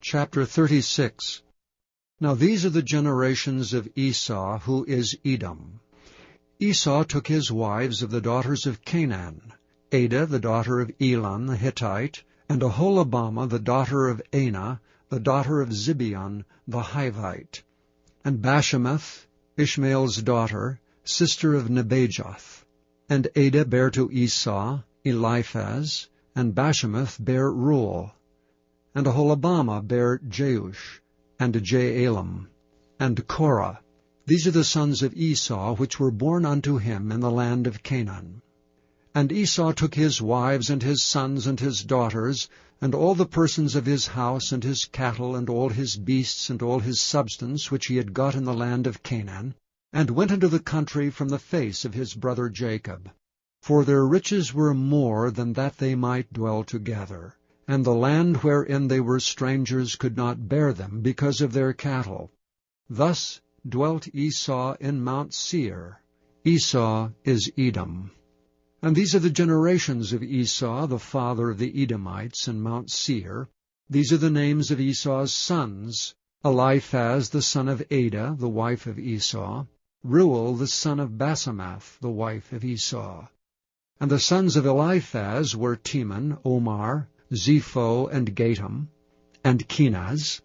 Chapter 36. Now these are the generations of Esau, who is Edom. Esau took his wives of the daughters of Canaan, Adah the daughter of Elon the Hittite, and Aholibamah the daughter of Anah, the daughter of Zibeon the Hivite, and Bashemath, Ishmael's daughter, sister of Nebajoth. And Adah bare to Esau Eliphaz, and Bashemath bare Reuel. And Aholibamah bare Jeush, and Jaalam, and Korah. These are the sons of Esau, which were born unto him in the land of Canaan. And Esau took his wives, and his sons, and his daughters, and all the persons of his house, and his cattle, and all his beasts, and all his substance, which he had got in the land of Canaan, and went into the country from the face of his brother Jacob. For their riches were more than that they might dwell together. And the land wherein they were strangers could not bear them, because of their cattle. Thus dwelt Esau in Mount Seir. Esau is Edom. And these are the generations of Esau, the father of the Edomites, in Mount Seir. These are the names of Esau's sons: Eliphaz the son of Adah, the wife of Esau; Reuel the son of Basemath, the wife of Esau. And the sons of Eliphaz were Teman, Omar, Zepho, and Gatam, and Kenaz.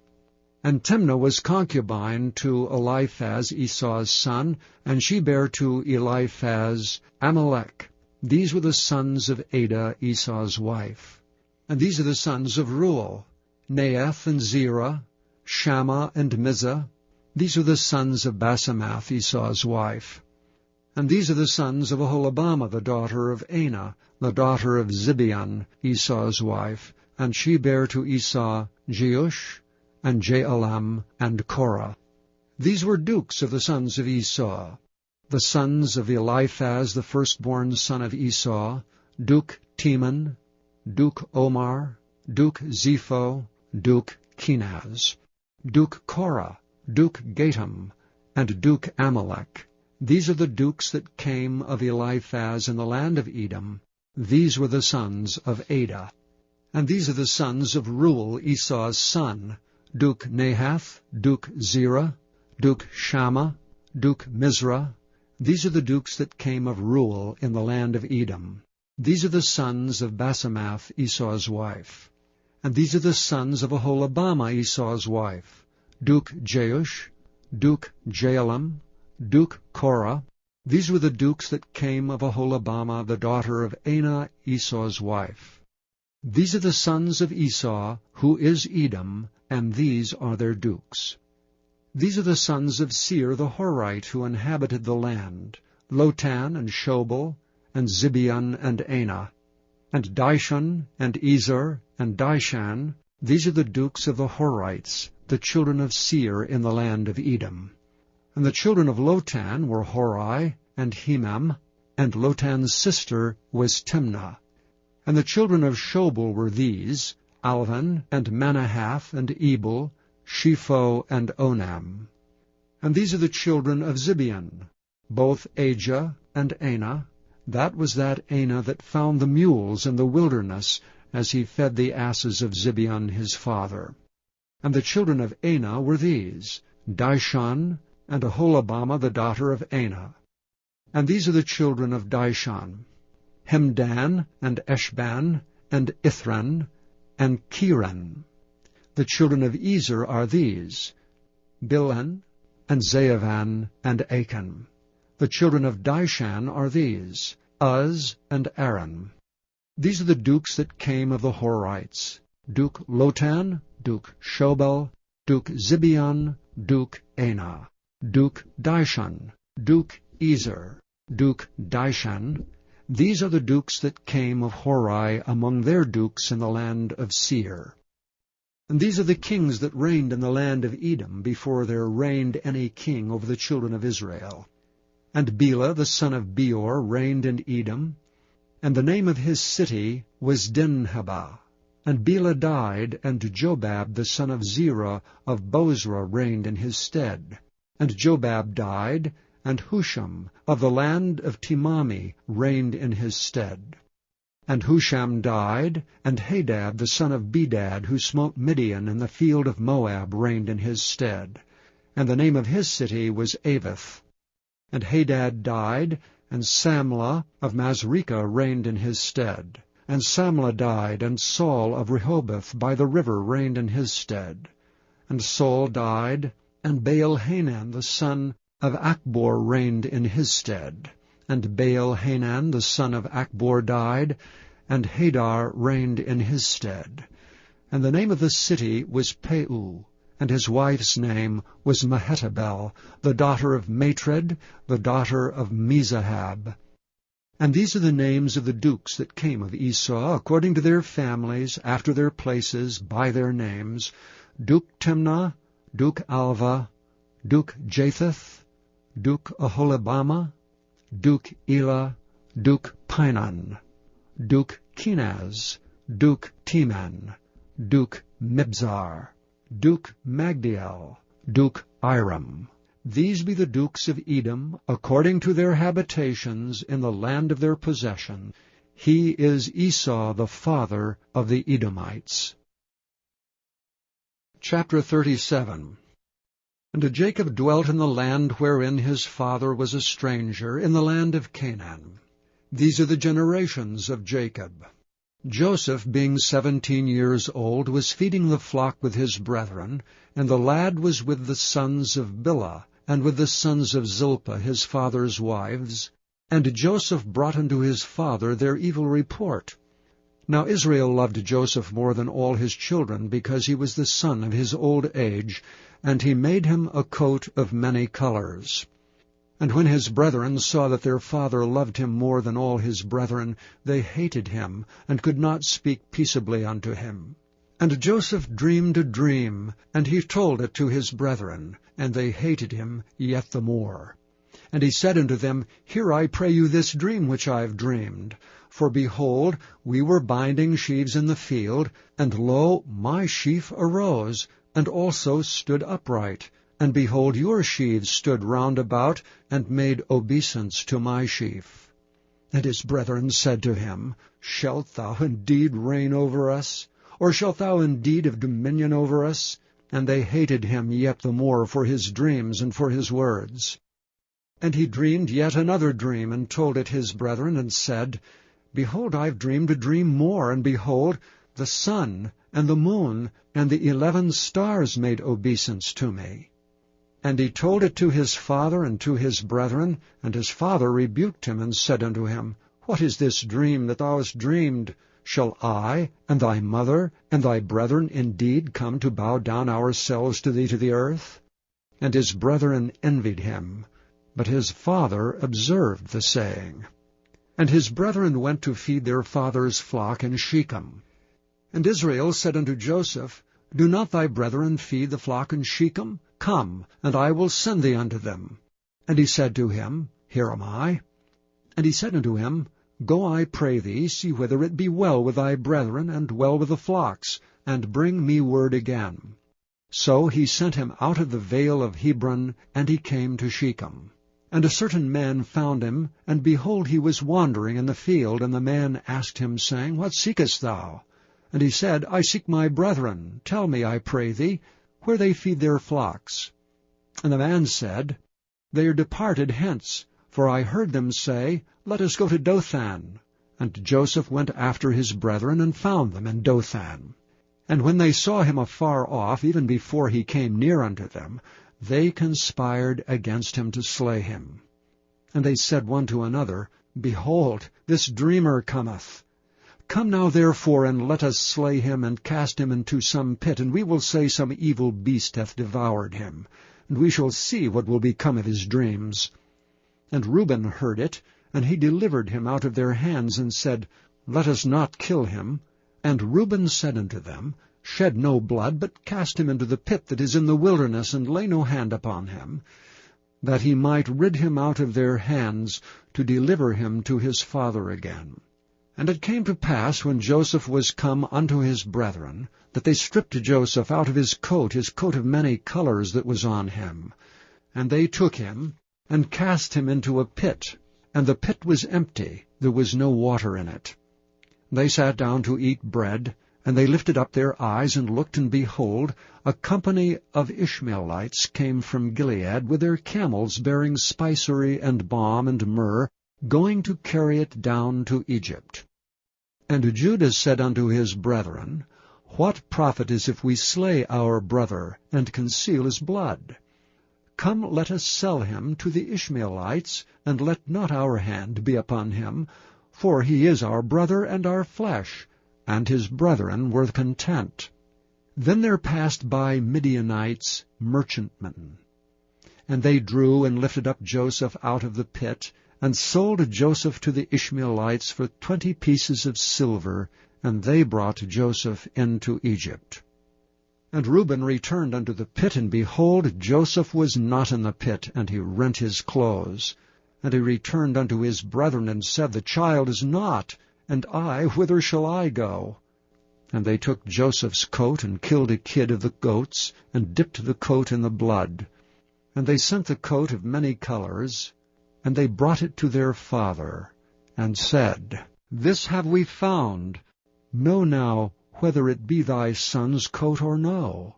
And Timnah was concubine to Eliphaz, Esau's son, and she bare to Eliphaz Amalek. These were the sons of Adah, Esau's wife. And these are the sons of Reuel: Neath and Zerah, Shammah and Mizah. These are the sons of Basemath, Esau's wife. And these are the sons of Aholibamah, the daughter of Anah, the daughter of Zibeon, Esau's wife, and she bare to Esau Jeush, and Jaalam, and Korah. These were dukes of the sons of Esau: the sons of Eliphaz, the firstborn son of Esau, Duke Teman, Duke Omar, Duke Zepho, Duke Kenaz, Duke Korah, Duke Gatam, and Duke Amalek. These are the dukes that came of Eliphaz in the land of Edom. These were the sons of Adah. And these are the sons of Reuel, Esau's son: Duke Nahath, Duke Zerah, Duke Shammah, Duke Mizrah. These are the dukes that came of Reuel in the land of Edom. These are the sons of Basemath, Esau's wife. And these are the sons of Aholibamah, Esau's wife: Duke Jeush, Duke Jaalam, Duke Korah. These were the dukes that came of Aholibamah, the daughter of Anah, Esau's wife. These are the sons of Esau, who is Edom, and these are their dukes. These are the sons of Seir the Horite, who inhabited the land: Lotan, and Shobal, and Zibeon, and Anah, and Dishon, and Ezer, and Dishan. These are the dukes of the Horites, the children of Seir in the land of Edom. And the children of Lotan were Hori, and Hemam, and Lotan's sister was Timnah. And the children of Shobal were these: Alvan, and Manahath, and Ebal, Shepho, and Onam. And these are the children of Zibeon: both Ajah and Anah. That was that Anah that found the mules in the wilderness, as he fed the asses of Zibeon his father. And the children of Anah were these: Dishon, and Aholibamah, the daughter of Anah. And these are the children of Dishon: Hemdan, and Eshban, and Ithran, and Kiran. The children of Ezer are these: Bilhan, and Zaavan, and Achan. The children of Dishan are these: Uz, and Aran. These are the dukes that came of the Horites: Duke Lotan, Duke Shobal, Duke Zibeon, Duke Anah, Duke Dishon, Duke Ezer, Duke Dishan. These are the dukes that came of Hori among their dukes in the land of Seir. And these are the kings that reigned in the land of Edom, before there reigned any king over the children of Israel. And Bela the son of Beor reigned in Edom, and the name of his city was Dinhabah. And Bela died, and Jobab the son of Zerah of Bozrah reigned in his stead. And Jobab died, and Husham of the land of Timami reigned in his stead. And Husham died, and Hadad the son of Bedad, who smote Midian in the field of Moab, reigned in his stead. And the name of his city was Avith. And Hadad died, and Samlah of Masrekah reigned in his stead. And Samlah died, and Saul of Rehoboth by the river reigned in his stead. And Saul died, and Baal-Hanan the son of Achbor reigned in his stead. And Baal-Hanan the son of Achbor died, and Hadar reigned in his stead. And the name of the city was Peu, and his wife's name was Mehetabel, the daughter of Matred, the daughter of Mezahab. And these are the names of the dukes that came of Esau, according to their families, after their places, by their names: Duke Timnah, Duke Alva, Duke Japheth, Duke Aholibamah, Duke Elah, Duke Pinon, Duke Kenaz, Duke Teman, Duke Mibzar, Duke Magdiel, Duke Iram. These be the dukes of Edom, according to their habitations in the land of their possession. He is Esau the father of the Edomites. Chapter 37. And Jacob dwelt in the land wherein his father was a stranger, in the land of Canaan. These are the generations of Jacob. Joseph, being 17 years old, was feeding the flock with his brethren, and the lad was with the sons of Bilhah, and with the sons of Zilpah his father's wives. And Joseph brought unto his father their evil report. Now Israel loved Joseph more than all his children, because he was the son of his old age, and he made him a coat of many colors. And when his brethren saw that their father loved him more than all his brethren, they hated him, and could not speak peaceably unto him. And Joseph dreamed a dream, and he told it to his brethren, and they hated him yet the more. And he said unto them, Hear, I pray you, this dream which I have dreamed. For behold, we were binding sheaves in the field, and lo, my sheaf arose, and also stood upright. And behold, your sheaves stood round about, and made obeisance to my sheaf. And his brethren said to him, Shalt thou indeed reign over us? Or shalt thou indeed have dominion over us? And they hated him yet the more for his dreams and for his words. And he dreamed yet another dream, and told it his brethren, and said, Behold, I have dreamed a dream more, and behold, the sun and the moon and the 11 stars made obeisance to me. And he told it to his father and to his brethren, and his father rebuked him, and said unto him, What is this dream that thou hast dreamed? Shall I, and thy mother, and thy brethren indeed come to bow down ourselves to thee to the earth? And his brethren envied him, but his father observed the saying. And his brethren went to feed their father's flock in Shechem. And Israel said unto Joseph, Do not thy brethren feed the flock in Shechem? Come, and I will send thee unto them. And he said to him, Here am I. And he said unto him, Go, I pray thee, see whether it be well with thy brethren, and well with the flocks, and bring me word again. So he sent him out of the vale of Hebron, and he came to Shechem. And a certain man found him, and behold, he was wandering in the field, and the man asked him, saying, What seekest thou? And he said, I seek my brethren. Tell me, I pray thee, where they feed their flocks. And the man said, They are departed hence, for I heard them say, Let us go to Dothan. And Joseph went after his brethren, and found them in Dothan. And when they saw him afar off, even before he came near unto them, they conspired against him to slay him. And they said one to another, Behold, this dreamer cometh. Come now therefore, and let us slay him, and cast him into some pit, and we will say some evil beast hath devoured him, and we shall see what will become of his dreams. And Reuben heard it, and he delivered him out of their hands, and said, Let us not kill him. And Reuben said unto them, Shed no blood, but cast him into the pit that is in the wilderness, and lay no hand upon him, that he might rid him out of their hands, to deliver him to his father again. And it came to pass, when Joseph was come unto his brethren, that they stripped Joseph out of his coat of many colors that was on him. And they took him, and cast him into a pit, and the pit was empty, there was no water in it. They sat down to eat bread, and they lifted up their eyes and looked, and behold, a company of Ishmaelites came from Gilead with their camels bearing spicery and balm and myrrh, going to carry it down to Egypt. And Judah said unto his brethren, What profit is if we slay our brother, and conceal his blood? Come, let us sell him to the Ishmaelites, and let not our hand be upon him, for he is our brother and our flesh. And his brethren were content. Then there passed by Midianites merchantmen. And they drew and lifted up Joseph out of the pit, and sold Joseph to the Ishmaelites for 20 pieces of silver, and they brought Joseph into Egypt. And Reuben returned unto the pit, and behold, Joseph was not in the pit, and he rent his clothes. And he returned unto his brethren, and said, The child is not, and I, whither shall I go? And they took Joseph's coat, and killed a kid of the goats, and dipped the coat in the blood. And they sent the coat of many colors, and they brought it to their father, and said, This have we found. Know now whether it be thy son's coat or no.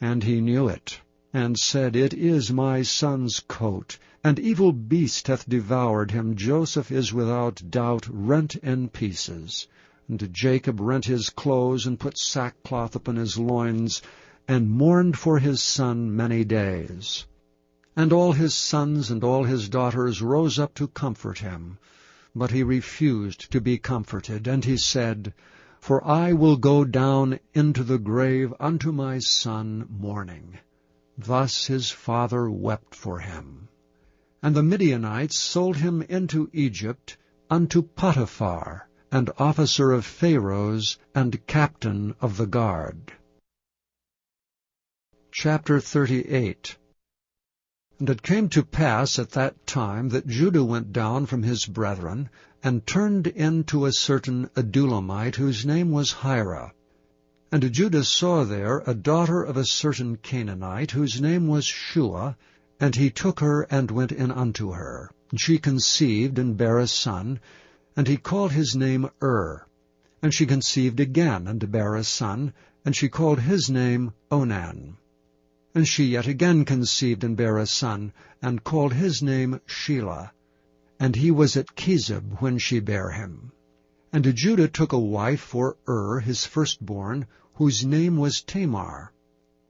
And he knew it, and said, It is my son's coat. An evil beast hath devoured him. Joseph is without doubt rent in pieces. And Jacob rent his clothes, and put sackcloth upon his loins, and mourned for his son many days. And all his sons and all his daughters rose up to comfort him. But he refused to be comforted, and he said, For I will go down into the grave unto my son mourning. Thus his father wept for him. And the Midianites sold him into Egypt unto Potiphar, an officer of Pharaoh's, and captain of the guard. Chapter 38. And it came to pass at that time that Judah went down from his brethren, and turned into a certain Adulamite, whose name was Hira. And Judah saw there a daughter of a certain Canaanite, whose name was Shua, and he took her and went in unto her. And she conceived and bare a son, and he called his name And she conceived again, and bare a son, and she called his name Onan. And she yet again conceived and bare a son, and called his name Shelah. And he was at Chezib when she bare him. And Judah took a wife for his firstborn, whose name was Tamar.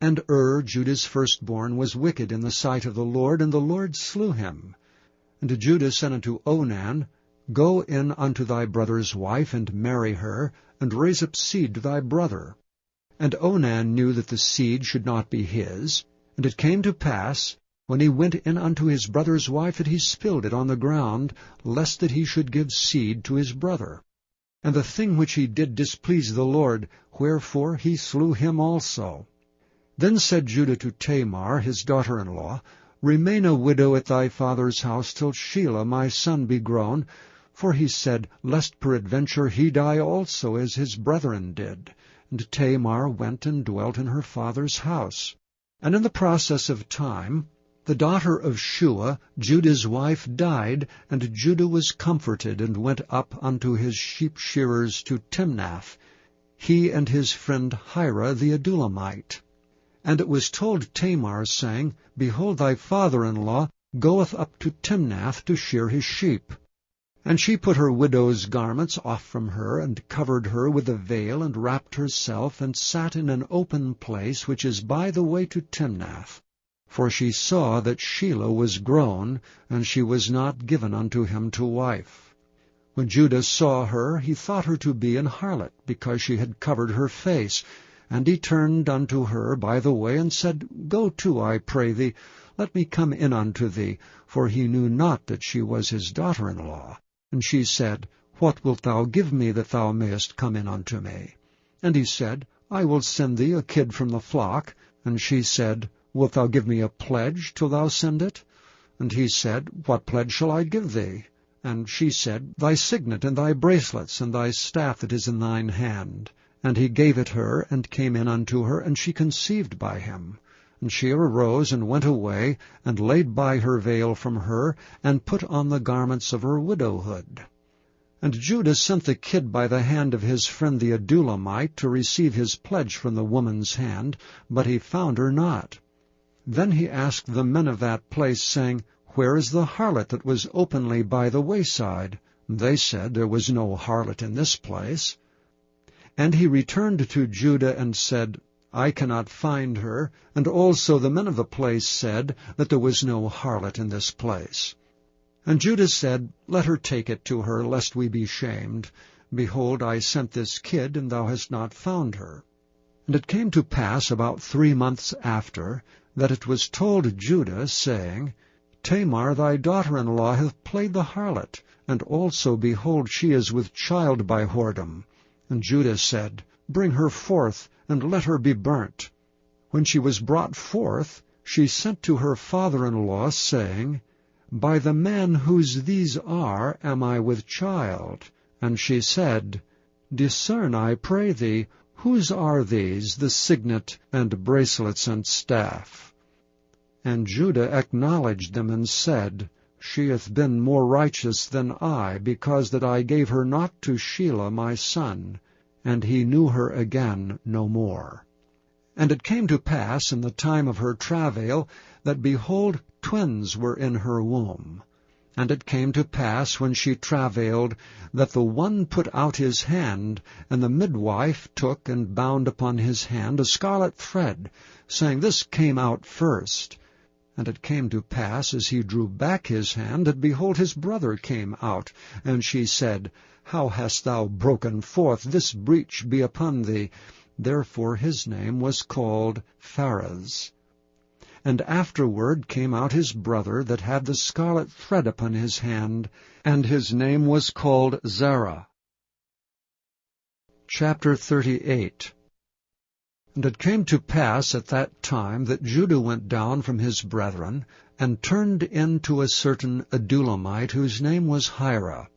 And Judah's firstborn, was wicked in the sight of the Lord, and the Lord slew him. And Judah said unto Onan, Go in unto thy brother's wife, and marry her, and raise up seed to thy brother. And Onan knew that the seed should not be his. And it came to pass, when he went in unto his brother's wife, that he spilled it on the ground, lest that he should give seed to his brother. And the thing which he did displeased the Lord, wherefore he slew him also. Then said Judah to Tamar, his daughter-in-law, Remain a widow at thy father's house till Shelah my son be grown. For he said, Lest peradventure he die also, as his brethren did. And Tamar went and dwelt in her father's house. And in the process of time, the daughter of Shua, Judah's wife, died, and Judah was comforted, and went up unto his sheep-shearers to Timnath, he and his friend Hira the Adulamite. And it was told Tamar, saying, Behold, thy father-in-law goeth up to Timnath to shear his sheep. And she put her widow's garments off from her, and covered her with a veil, and wrapped herself, and sat in an open place which is by the way to Timnath. For she saw that Shelah was grown, and she was not given unto him to wife. When Judah saw her, he thought her to be an harlot, because she had covered her face. And he turned unto her by the way, and said, Go to, I pray thee, let me come in unto thee. For he knew not that she was his daughter-in-law. And she said, What wilt thou give me, that thou mayest come in unto me? And he said, I will send thee a kid from the flock. And she said, Wilt thou give me a pledge till thou send it? And he said, What pledge shall I give thee? And she said, Thy signet, and thy bracelets, and thy staff that is in thine hand. And he gave it her, and came in unto her, and she conceived by him. And she arose, and went away, and laid by her veil from her, and put on the garments of her widowhood. And Judah sent the kid by the hand of his friend the Adulamite to receive his pledge from the woman's hand, but he found her not. Then he asked the men of that place, saying, Where is the harlot that was openly by the wayside? They said, There was no harlot in this place. And he returned to Judah and said, I cannot find her. And also the men of the place said that there was no harlot in this place. And Judah said, Let her take it to her, lest we be shamed. Behold, I sent this kid, and thou hast not found her. And it came to pass about 3 months after, that it was told Judah, saying, Tamar thy daughter-in-law hath played the harlot, and also, behold, she is with child by whoredom. And Judah said, Bring her forth, and let her be burnt. When she was brought forth, she sent to her father-in-law, saying, By the man whose these are am I with child. And she said, Discern, I pray thee, whose are these, the signet and bracelets and staff? And Judah acknowledged them and said, She hath been more righteous than I, because that I gave her not to Shelah my son. And he knew her again no more. And it came to pass in the time of her travail, that, behold, twins were in her womb. And it came to pass, when she travailed, that the one put out his hand, and the midwife took and bound upon his hand a scarlet thread, saying, This came out first. And it came to pass, as he drew back his hand, that, behold, his brother came out. And she said, How hast thou broken forth? This breach be upon thee. Therefore his name was called Pharez. And afterward came out his brother that had the scarlet thread upon his hand, and his name was called Zerah. Chapter 38. And it came to pass at that time that Judah went down from his brethren, and turned into a certain Adulamite, whose name was Hira.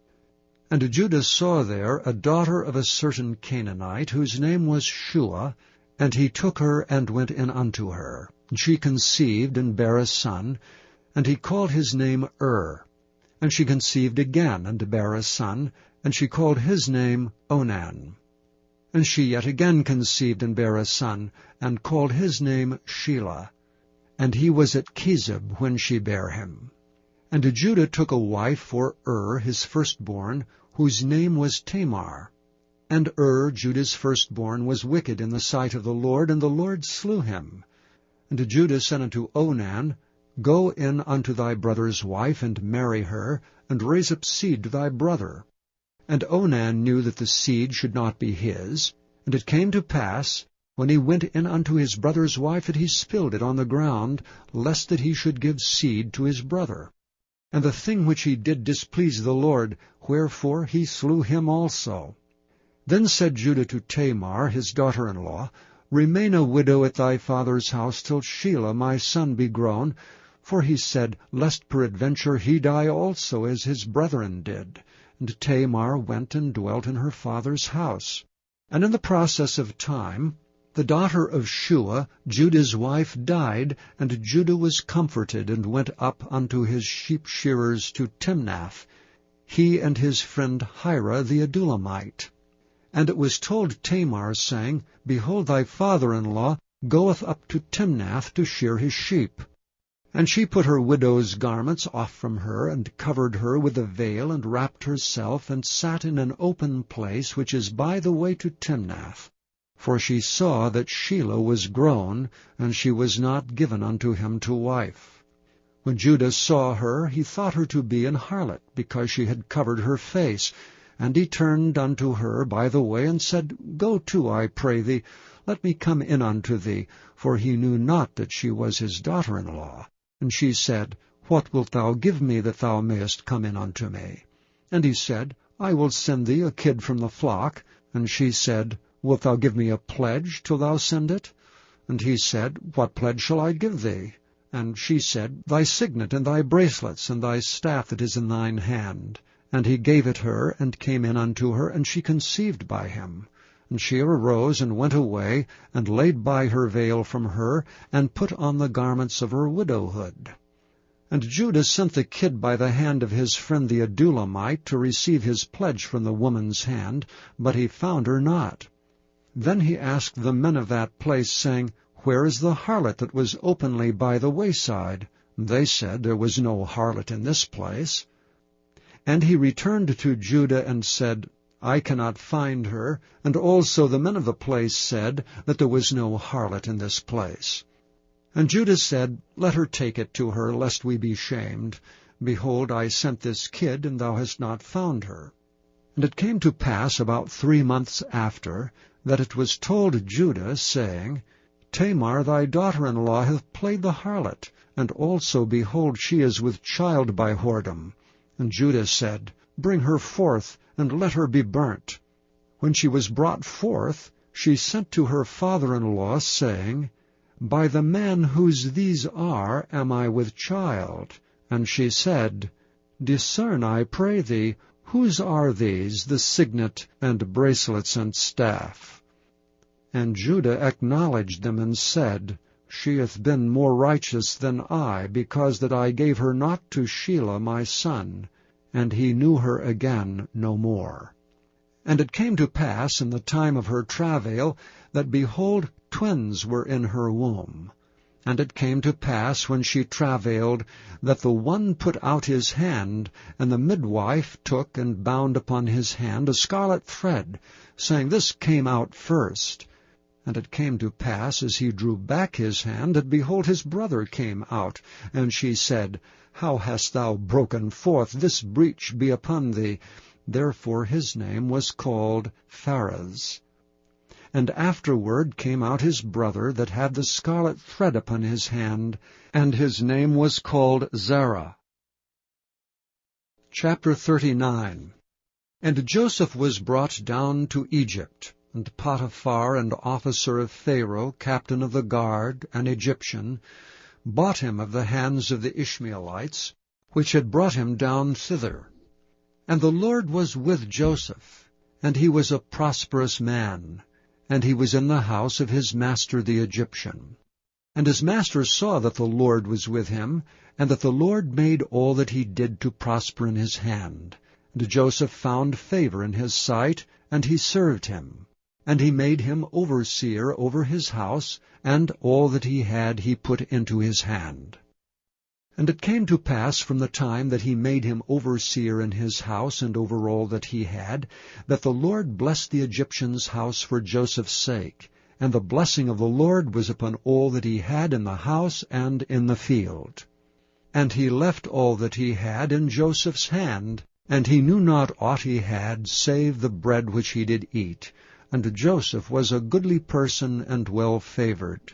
And Judah saw there a daughter of a certain Canaanite, whose name was Shua, and he took her and went in unto her. And she conceived and bare a son, and he called his name And she conceived again and bare a son, and she called his name Onan. And she yet again conceived and bare a son, and called his name Shelah. And he was at Chezib when she bare him. And Judah took a wife for his firstborn, whose name was Tamar. And Judah's firstborn, was wicked in the sight of the Lord, and the Lord slew him. And Judah said unto Onan, Go in unto thy brother's wife, and marry her, and raise up seed to thy brother. And Onan knew that the seed should not be his. And it came to pass, when he went in unto his brother's wife, that he spilled it on the ground, lest that he should give seed to his brother. And the thing which he did displeased the Lord, wherefore he slew him also. Then said Judah to Tamar, his daughter-in-law, Remain a widow at thy father's house till Shelah my son be grown. For he said, Lest peradventure he die also, as his brethren did. And Tamar went and dwelt in her father's house. And in the process of time, the daughter of Shua, Judah's wife, died, and Judah was comforted, and went up unto his sheep-shearers to Timnath, he and his friend Hira the Adulamite. And it was told Tamar, saying, Behold, thy father-in-law goeth up to Timnath to shear his sheep. And she put her widow's garments off from her, and covered her with a veil, and wrapped herself, and sat in an open place which is by the way to Timnath. For she saw that Shelah was grown, and she was not given unto him to wife. When Judah saw her, he thought her to be an harlot, because she had covered her face. And he turned unto her by the way, and said, Go to, I pray thee, let me come in unto thee. For he knew not that she was his daughter-in-law. And she said, What wilt thou give me, that thou mayest come in unto me? And he said, I will send thee a kid from the flock. And she said, Wilt thou give me a pledge till thou send it? And he said, What pledge shall I give thee? And she said, Thy signet, and thy bracelets, and thy staff that is in thine hand. And he gave it her, and came in unto her, and she conceived by him. And she arose, and went away, and laid by her veil from her, and put on the garments of her widowhood. And Judah sent the kid by the hand of his friend the Adulamite to receive his pledge from the woman's hand, but he found her not. Then he asked the men of that place, saying, Where is the harlot that was openly by the wayside? They said, There was no harlot in this place. And he returned to Judah and said, I cannot find her. And also the men of the place said that there was no harlot in this place. And Judah said, Let her take it to her, lest we be shamed. Behold, I sent this kid, and thou hast not found her. And it came to pass about 3 months after, that it was told Judah, saying, Tamar thy daughter-in-law hath played the harlot, and also, behold, she is with child by whoredom. And Judah said, Bring her forth, and let her be burnt. When she was brought forth, she sent to her father-in-law, saying, By the man whose these are am I with child. And she said, Discern, I pray thee, whose are these, the signet, and bracelets, and staff? And Judah acknowledged them, and said, She hath been more righteous than I, because that I gave her not to Shelah my son. And he knew her again no more. And it came to pass in the time of her travail, that, behold, twins were in her womb. And it came to pass, when she travailed, that the one put out his hand, and the midwife took and bound upon his hand a scarlet thread, saying, This came out first. And it came to pass, as he drew back his hand, that, behold, his brother came out. And she said, How hast thou broken forth? This breach be upon thee. Therefore his name was called Pharez. And afterward came out his brother that had the scarlet thread upon his hand, and his name was called Zerah. Chapter 39. And Joseph was brought down to Egypt, and Potiphar, an officer of Pharaoh, captain of the guard, an Egyptian, bought him of the hands of the Ishmaelites, which had brought him down thither. And the Lord was with Joseph, and he was a prosperous man, and he was in the house of his master the Egyptian. And his master saw that the Lord was with him, and that the Lord made all that he did to prosper in his hand. And Joseph found favor in his sight, and he served him. And he made him overseer over his house, and all that he had he put into his hand. And it came to pass from the time that he made him overseer in his house and over all that he had, that the Lord blessed the Egyptian's house for Joseph's sake, and the blessing of the Lord was upon all that he had in the house and in the field. And he left all that he had in Joseph's hand, and he knew not aught he had, save the bread which he did eat. And Joseph was a goodly person and well favored.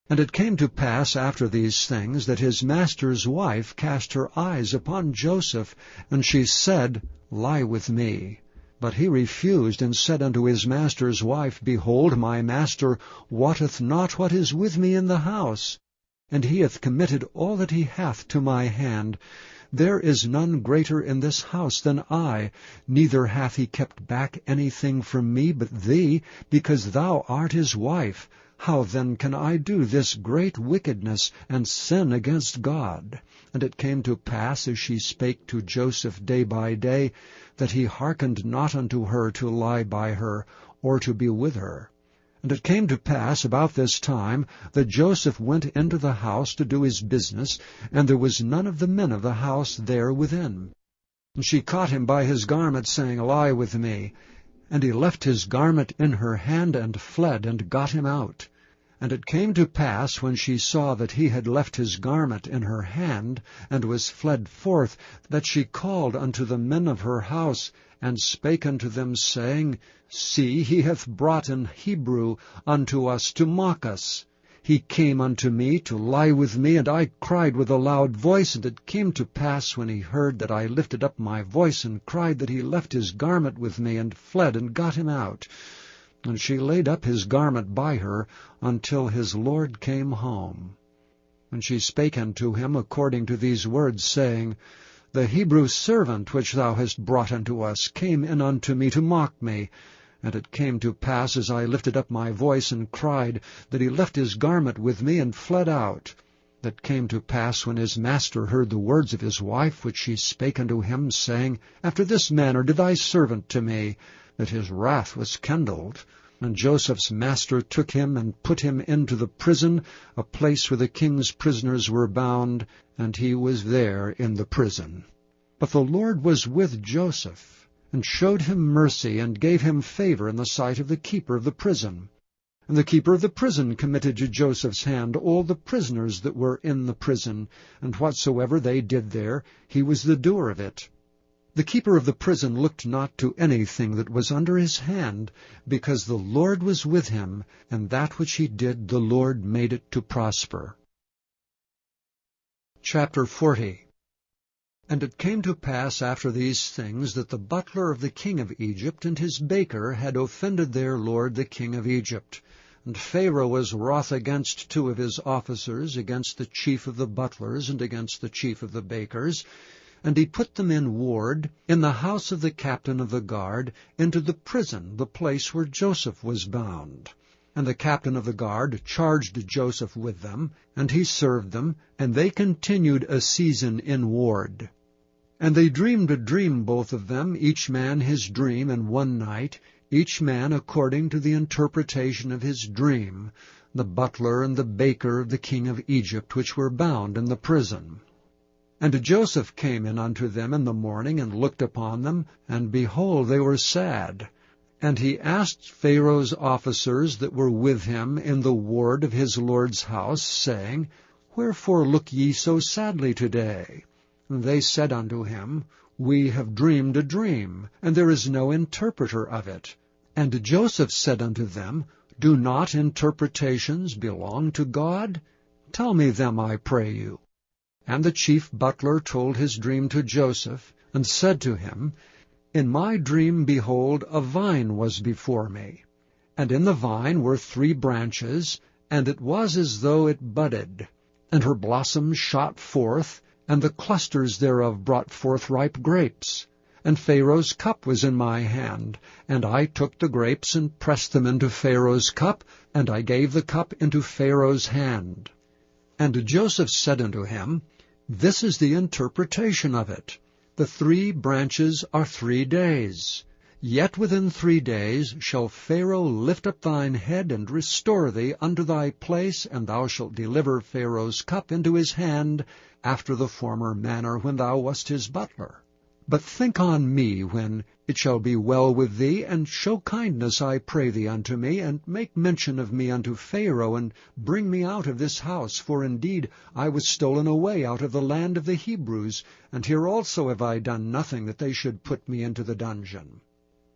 And it came to pass after these things, that his master's wife cast her eyes upon Joseph, and she said, Lie with me. But he refused, and said unto his master's wife, Behold, my master wotteth not what is with me in the house, and he hath committed all that he hath to my hand. There is none greater in this house than I, neither hath he kept back anything from me but thee, because thou art his wife. How then can I do this great wickedness, and sin against God? And it came to pass, as she spake to Joseph day by day, that he hearkened not unto her to lie by her, or to be with her. And it came to pass about this time, that Joseph went into the house to do his business, and there was none of the men of the house there within. And she caught him by his garment, saying, Lie with me. And he left his garment in her hand, and fled, and got him out. And it came to pass, when she saw that he had left his garment in her hand, and was fled forth, that she called unto the men of her house, and spake unto them, saying, See, he hath brought an Hebrew unto us to mock us. He came unto me to lie with me, and I cried with a loud voice. And it came to pass, when he heard that I lifted up my voice and cried, that he left his garment with me, and fled, and got him out. And she laid up his garment by her, until his Lord came home. And she spake unto him according to these words, saying, The Hebrew servant which thou hast brought unto us came in unto me to mock me. And it came to pass, as I lifted up my voice and cried, that he left his garment with me, and fled out. that came to pass when his master heard the words of his wife, which she spake unto him, saying, After this manner did thy servant to me, that his wrath was kindled. And Joseph's master took him and put him into the prison, a place where the king's prisoners were bound, and he was there in the prison. But the Lord was with Joseph, and showed him mercy, and gave him favor in the sight of the keeper of the prison. And the keeper of the prison committed to Joseph's hand all the prisoners that were in the prison, and whatsoever they did there, he was the doer of it. The keeper of the prison looked not to anything that was under his hand, because the Lord was with him, and that which he did the Lord made it to prosper. Chapter 40. And it came to pass after these things, that the butler of the king of Egypt and his baker had offended their lord the king of Egypt. And Pharaoh was wroth against two of his officers, against the chief of the butlers, and against the chief of the bakers. And he put them in ward, in the house of the captain of the guard, into the prison, the place where Joseph was bound. And the captain of the guard charged Joseph with them, and he served them, and they continued a season in ward. And they dreamed a dream, both of them, each man his dream in one night, each man according to the interpretation of his dream, the butler and the baker of the king of Egypt, which were bound in the prison. And Joseph came in unto them in the morning, and looked upon them, and behold, they were sad. And he asked Pharaoh's officers that were with him in the ward of his lord's house, saying, Wherefore look ye so sadly today? And they said unto him, We have dreamed a dream, and there is no interpreter of it. And Joseph said unto them, Do not interpretations belong to God? Tell me them, I pray you. And the chief butler told his dream to Joseph, and said to him, In my dream, behold, a vine was before me. And in the vine were 3 branches, and it was as though it budded. And her blossoms shot forth, and the clusters thereof brought forth ripe grapes. And Pharaoh's cup was in my hand, and I took the grapes and pressed them into Pharaoh's cup, and I gave the cup into Pharaoh's hand. And Joseph said unto him, This is the interpretation of it. The 3 branches are 3 days. Yet within 3 days shall Pharaoh lift up thine head, and restore thee unto thy place, and thou shalt deliver Pharaoh's cup into his hand, after the former manner when thou wast his butler. But think on me when it shall be well with thee, and show kindness, I pray thee, unto me, and make mention of me unto Pharaoh, and bring me out of this house. For indeed I was stolen away out of the land of the Hebrews, and here also have I done nothing that they should put me into the dungeon.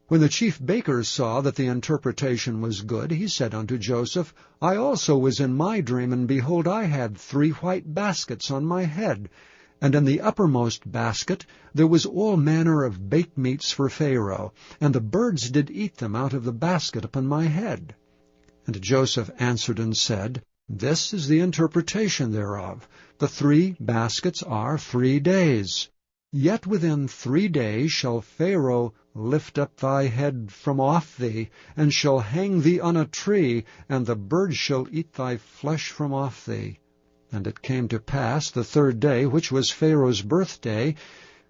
When the chief baker saw that the interpretation was good, he said unto Joseph, I also was in my dream, and behold, I had 3 white baskets on my head, and in the uppermost basket there was all manner of baked meats for Pharaoh, and the birds did eat them out of the basket upon my head. And Joseph answered and said, This is the interpretation thereof. The 3 baskets are 3 days. Yet within 3 days shall Pharaoh lift up thy head from off thee, and shall hang thee on a tree, and the birds shall eat thy flesh from off thee. And it came to pass the 3rd day, which was Pharaoh's birthday,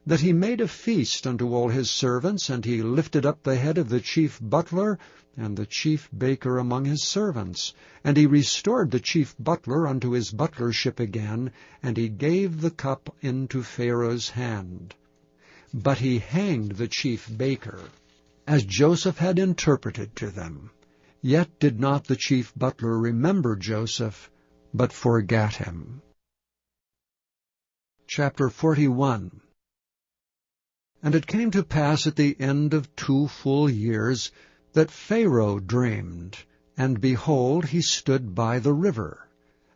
that he made a feast unto all his servants, and he lifted up the head of the chief butler and the chief baker among his servants. And he restored the chief butler unto his butlership again, and he gave the cup into Pharaoh's hand. But he hanged the chief baker, as Joseph had interpreted to them. Yet did not the chief butler remember Joseph, but forgat him. Chapter 41. And it came to pass at the end of 2 full years that Pharaoh dreamed, and behold, he stood by the river.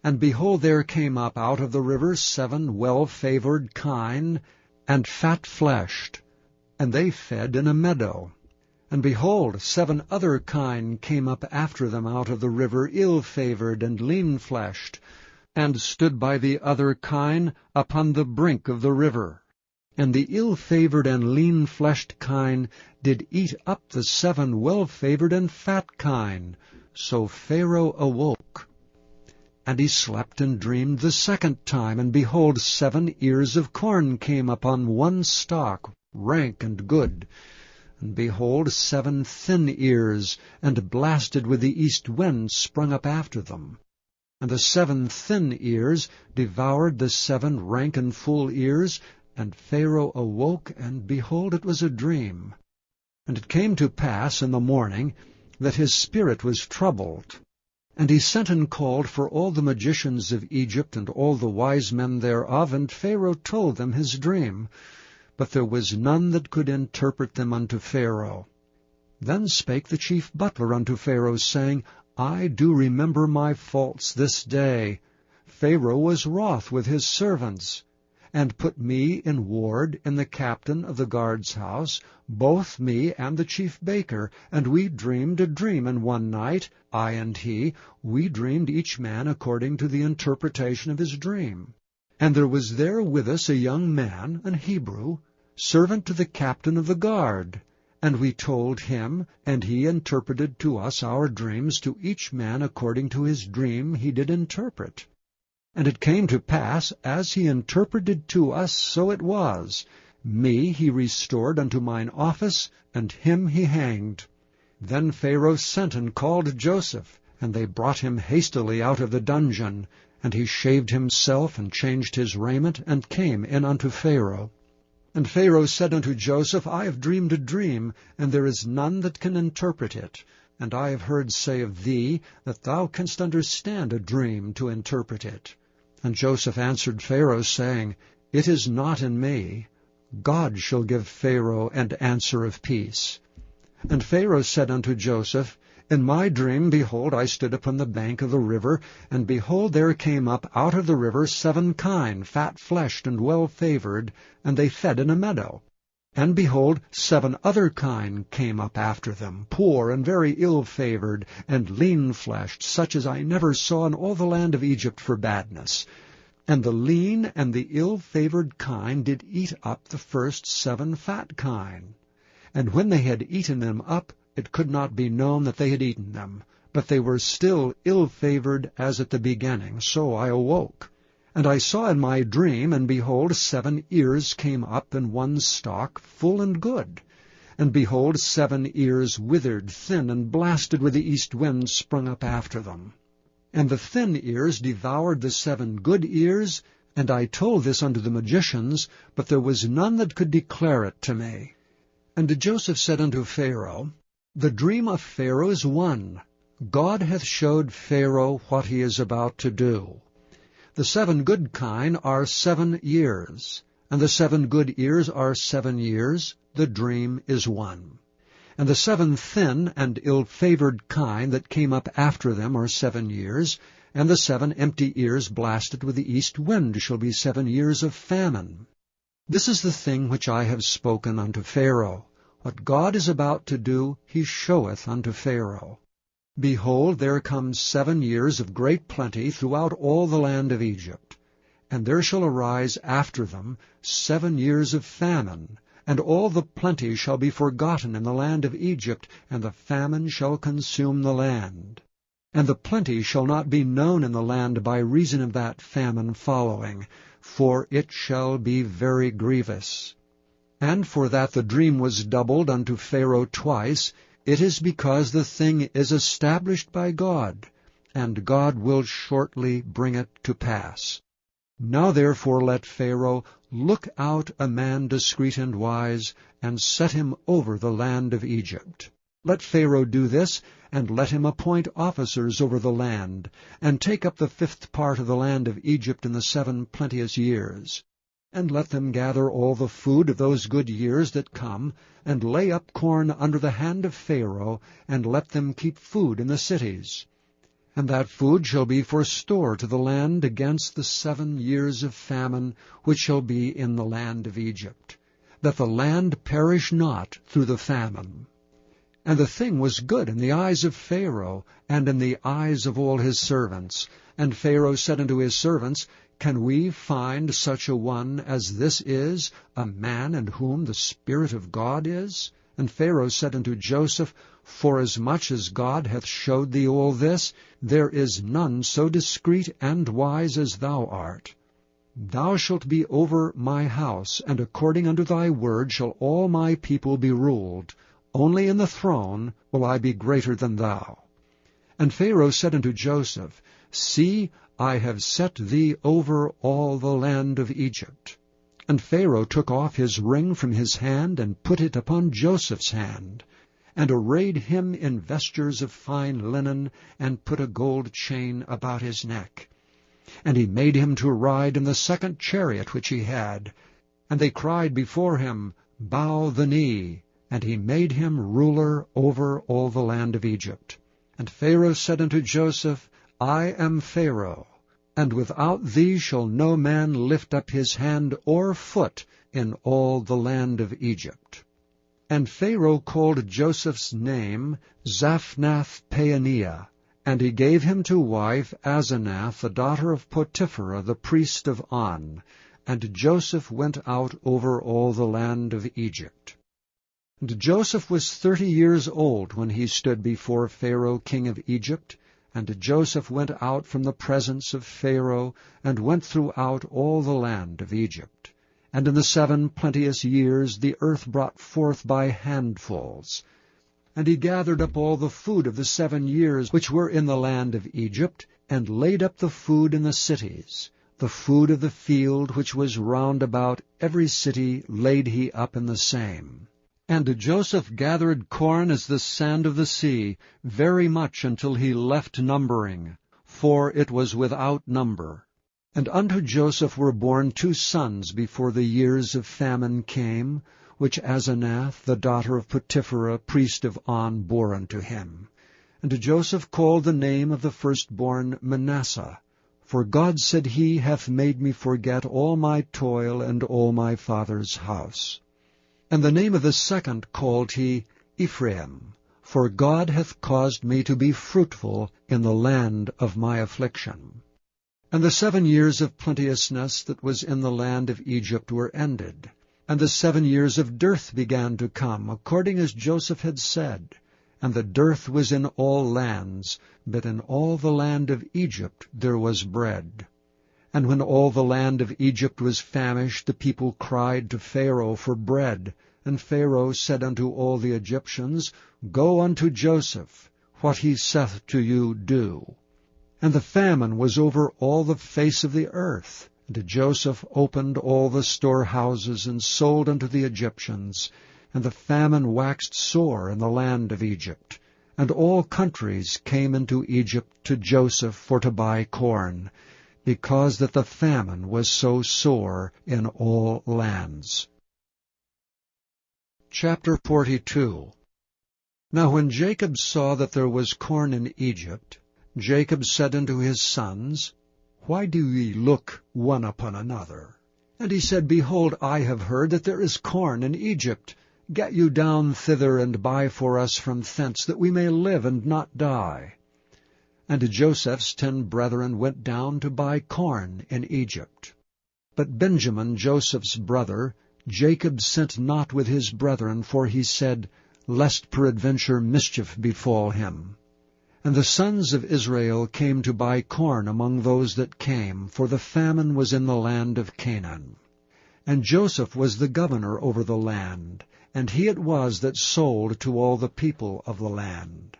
And behold, there came up out of the river 7 well-favored kine, and fat-fleshed, and they fed in a meadow. And behold, 7 other kine came up after them out of the river, ill-favored and lean-fleshed, and stood by the other kine upon the brink of the river. And the ill-favored and lean-fleshed kine did eat up the 7 well-favored and fat kine. So Pharaoh awoke. And he slept and dreamed the second time, and behold, 7 ears of corn came upon one stalk, rank and good. And behold, 7 thin ears, and blasted with the east wind, sprung up after them. And the 7 thin ears devoured the 7 rank and full ears, and Pharaoh awoke, and behold, it was a dream. And it came to pass in the morning that his spirit was troubled. And he sent and called for all the magicians of Egypt and all the wise men thereof, and Pharaoh told them his dream. But there was none that could interpret them unto Pharaoh. Then spake the chief butler unto Pharaoh, saying, I do remember my faults this day. Pharaoh was wroth with his servants, and put me in ward in the captain of the guard's house, both me and the chief baker, and we dreamed a dream in one night, I and he, we dreamed each man according to the interpretation of his dream. And there was there with us a young man, an Hebrew, servant to the captain of the guard. And we told him, and he interpreted to us our dreams, to each man according to his dream he did interpret. And it came to pass, as he interpreted to us, so it was. Me he restored unto mine office, and him he hanged. Then Pharaoh sent and called Joseph, and they brought him hastily out of the dungeon. And he shaved himself, and changed his raiment, and came in unto Pharaoh. And Pharaoh said unto Joseph, I have dreamed a dream, and there is none that can interpret it. And I have heard say of thee, that thou canst understand a dream to interpret it. And Joseph answered Pharaoh, saying, It is not in me. God shall give Pharaoh an answer of peace. And Pharaoh said unto Joseph, In my dream, behold, I stood upon the bank of the river, and behold, there came up out of the river 7 kine, fat-fleshed and well-favored, and they fed in a meadow. And behold, 7 other kine came up after them, poor and very ill-favored, and lean-fleshed, such as I never saw in all the land of Egypt for badness. And the lean and the ill-favored kine did eat up the first 7 fat kine. And when they had eaten them up, it could not be known that they had eaten them, but they were still ill-favored as at the beginning. So I awoke. And I saw in my dream, and behold, 7 ears came up in one stalk, full and good. And behold, 7 ears withered, thin, and blasted with the east wind sprung up after them. And the thin ears devoured the 7 good ears, and I told this unto the magicians, but there was none that could declare it to me. And Joseph said unto Pharaoh, The dream of Pharaoh is one. God hath showed Pharaoh what he is about to do. The 7 good kine are 7 years, and the 7 good ears are 7 years. The dream is one. And the 7 thin and ill-favored kine that came up after them are 7 years, and the 7 empty ears blasted with the east wind shall be 7 years of famine. This is the thing which I have spoken unto Pharaoh. What God is about to do, he showeth unto Pharaoh. Behold, there come 7 years of great plenty throughout all the land of Egypt. And there shall arise after them 7 years of famine, and all the plenty shall be forgotten in the land of Egypt, and the famine shall consume the land. And the plenty shall not be known in the land by reason of that famine following, for it shall be very grievous. And for that the dream was doubled unto Pharaoh twice, it is because the thing is established by God, and God will shortly bring it to pass. Now therefore let Pharaoh look out a man discreet and wise, and set him over the land of Egypt. Let Pharaoh do this, and let him appoint officers over the land, and take up the 5th part of the land of Egypt in the 7 plenteous years. And let them gather all the food of those good years that come, and lay up corn under the hand of Pharaoh, and let them keep food in the cities. And that food shall be for store to the land against the 7 years of famine which shall be in the land of Egypt, that the land perish not through the famine. And the thing was good in the eyes of Pharaoh, and in the eyes of all his servants. And Pharaoh said unto his servants, Can we find such a one as this is, a man in whom the Spirit of God is? And Pharaoh said unto Joseph, Forasmuch as God hath showed thee all this, there is none so discreet and wise as thou art. Thou shalt be over my house, and according unto thy word shall all my people be ruled. Only in the throne will I be greater than thou. And Pharaoh said unto Joseph, See, I have set thee over all the land of Egypt. And Pharaoh took off his ring from his hand, and put it upon Joseph's hand, and arrayed him in vestures of fine linen, and put a gold chain about his neck. And he made him to ride in the second chariot which he had. And they cried before him, Bow the knee. And he made him ruler over all the land of Egypt. And Pharaoh said unto Joseph, I am Pharaoh, and without thee shall no man lift up his hand or foot in all the land of Egypt. And Pharaoh called Joseph's name Zaphnath-Paaneah, and he gave him to wife Asenath, the daughter of Potiphera, the priest of On. And Joseph went out over all the land of Egypt. And Joseph was 30 years old when he stood before Pharaoh king of Egypt. And Joseph went out from the presence of Pharaoh, and went throughout all the land of Egypt. And in the 7 plenteous years the earth brought forth by handfuls. And he gathered up all the food of the 7 years which were in the land of Egypt, and laid up the food in the cities. The food of the field which was round about every city laid he up in the same. And Joseph gathered corn as the sand of the sea, very much until he left numbering, for it was without number. And unto Joseph were born 2 sons before the years of famine came, which Asenath, the daughter of Potiphera, priest of On, bore unto him. And Joseph called the name of the firstborn Manasseh, for God, said he, hath made me forget all my toil and all my father's house. And the name of the second called he Ephraim, for God hath caused me to be fruitful in the land of my affliction. And the 7 years of plenteousness that was in the land of Egypt were ended, and the 7 years of dearth began to come, according as Joseph had said. And the dearth was in all lands, but in all the land of Egypt there was bread. And when all the land of Egypt was famished, the people cried to Pharaoh for bread. And Pharaoh said unto all the Egyptians, Go unto Joseph, what he saith to you do. And the famine was over all the face of the earth. And Joseph opened all the storehouses, and sold unto the Egyptians. And the famine waxed sore in the land of Egypt. And all countries came into Egypt to Joseph for to buy corn, because that the famine was so sore in all lands. Chapter 42. Now when Jacob saw that there was corn in Egypt, Jacob said unto his sons, Why do ye look one upon another? And he said, Behold, I have heard that there is corn in Egypt. Get you down thither, and buy for us from thence, that we may live and not die. And Joseph's 10 brethren went down to buy corn in Egypt. But Benjamin, Joseph's brother, Jacob sent not with his brethren, for he said, Lest peradventure mischief befall him. And the sons of Israel came to buy corn among those that came, for the famine was in the land of Canaan. And Joseph was the governor over the land, and he it was that sold to all the people of the land.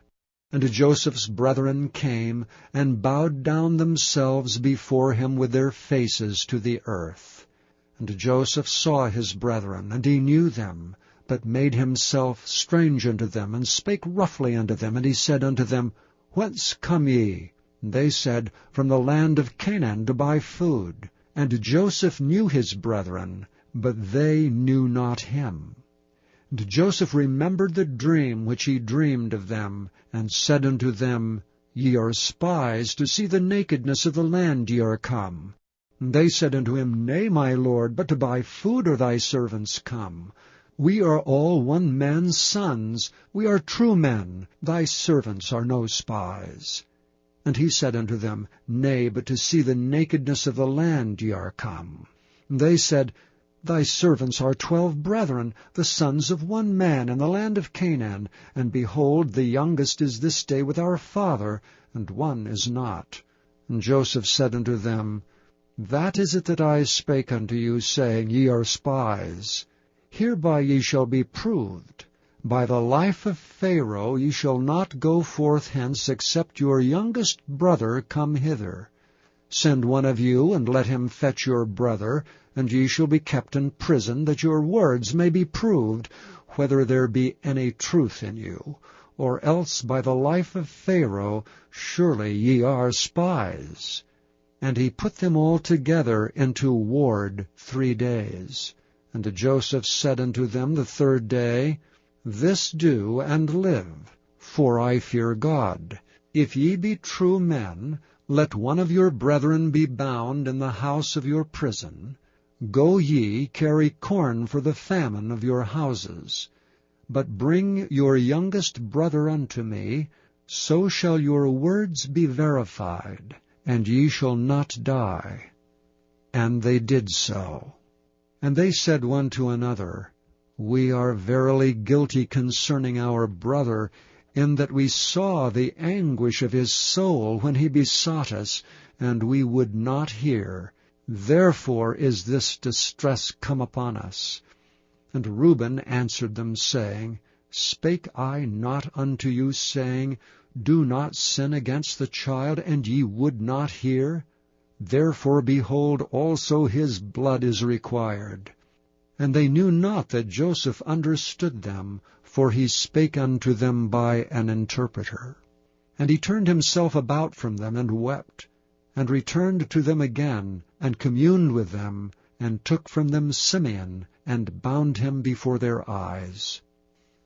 And Joseph's brethren came, and bowed down themselves before him with their faces to the earth. And Joseph saw his brethren, and he knew them, but made himself strange unto them, and spake roughly unto them. And he said unto them, Whence come ye? And they said, From the land of Canaan to buy food. And Joseph knew his brethren, but they knew not him. And Joseph remembered the dream which he dreamed of them, and said unto them, Ye are spies, to see the nakedness of the land ye are come. And they said unto him, Nay, my lord, but to buy food are thy servants come. We are all one man's sons. We are true men. Thy servants are no spies. And he said unto them, Nay, but to see the nakedness of the land ye are come. And they said, Thy servants are 12 brethren, the sons of one man in the land of Canaan, and behold, the youngest is this day with our father, and one is not. And Joseph said unto them, That is it that I spake unto you, saying, Ye are spies. Hereby ye shall be proved. By the life of Pharaoh ye shall not go forth hence, except your youngest brother come hither. Send one of you, and let him fetch your brother, and ye shall be kept in prison, that your words may be proved, whether there be any truth in you. Or else by the life of Pharaoh, surely ye are spies. And he put them all together into ward 3 days. And Joseph said unto them the 3rd day, This do, and live, for I fear God. If ye be true men, let one of your brethren be bound in the house of your prison. Go ye, carry corn for the famine of your houses. But bring your youngest brother unto me, so shall your words be verified, and ye shall not die. And they did so. And they said one to another, We are verily guilty concerning our brother, in that we saw the anguish of his soul when he besought us, and we would not hear. Therefore is this distress come upon us. And Reuben answered them, saying, Spake I not unto you, saying, Do not sin against the child, and ye would not hear? Therefore, behold, also his blood is required. And they knew not that Joseph understood them, for he spake unto them by an interpreter. And he turned himself about from them, and wept, and returned to them again, and communed with them, and took from them Simeon, and bound him before their eyes.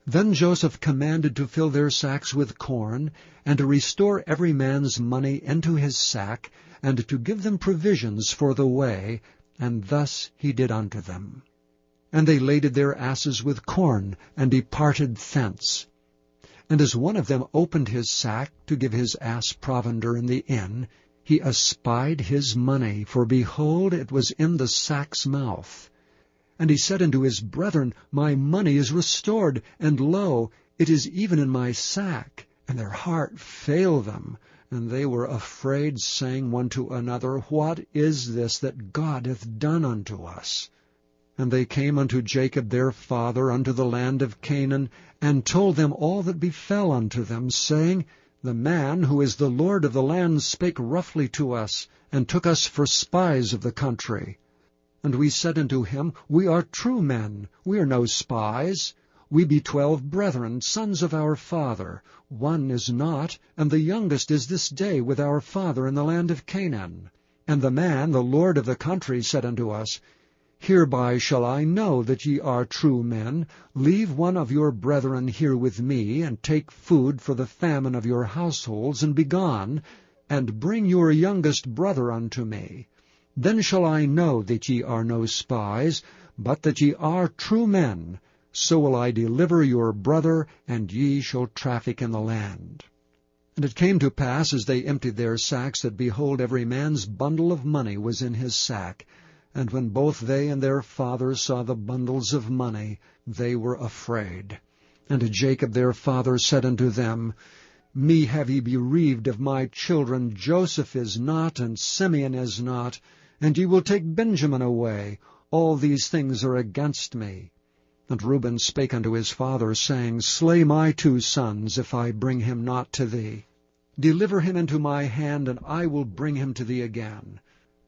Then Joseph commanded to fill their sacks with corn, and to restore every man's money into his sack, and to give them provisions for the way, and thus he did unto them. And they laded their asses with corn, and departed thence. And as one of them opened his sack to give his ass provender in the inn, he espied his money, for behold, it was in the sack's mouth. And he said unto his brethren, My money is restored, and lo, it is even in my sack. And their heart failed them, and they were afraid, saying one to another, What is this that God hath done unto us? And they came unto Jacob their father unto the land of Canaan, and told them all that befell unto them, saying, The man who is the Lord of the land spake roughly to us, and took us for spies of the country. And we said unto him, We are true men, we are no spies. We be 12 brethren, sons of our father. One is not, and the youngest is this day with our father in the land of Canaan. And the man, the Lord of the country, said unto us, Hereby shall I know that ye are true men. Leave one of your brethren here with me, and take food for the famine of your households, and be gone, and bring your youngest brother unto me. Then shall I know that ye are no spies, but that ye are true men. So will I deliver your brother, and ye shall traffic in the land. And it came to pass, as they emptied their sacks, that behold, every man's bundle of money was in his sack. And when both they and their father saw the bundles of money, they were afraid. And Jacob their father said unto them, Me have ye bereaved of my children. Joseph is not, and Simeon is not, and ye will take Benjamin away. All these things are against me. And Reuben spake unto his father, saying, Slay my 2 sons, if I bring him not to thee. Deliver him into my hand, and I will bring him to thee again.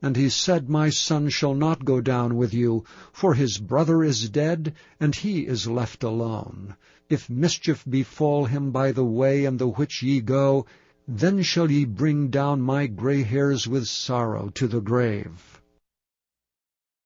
And he said, My son shall not go down with you, for his brother is dead, and he is left alone. If mischief befall him by the way in the which ye go, then shall ye bring down my gray hairs with sorrow to the grave.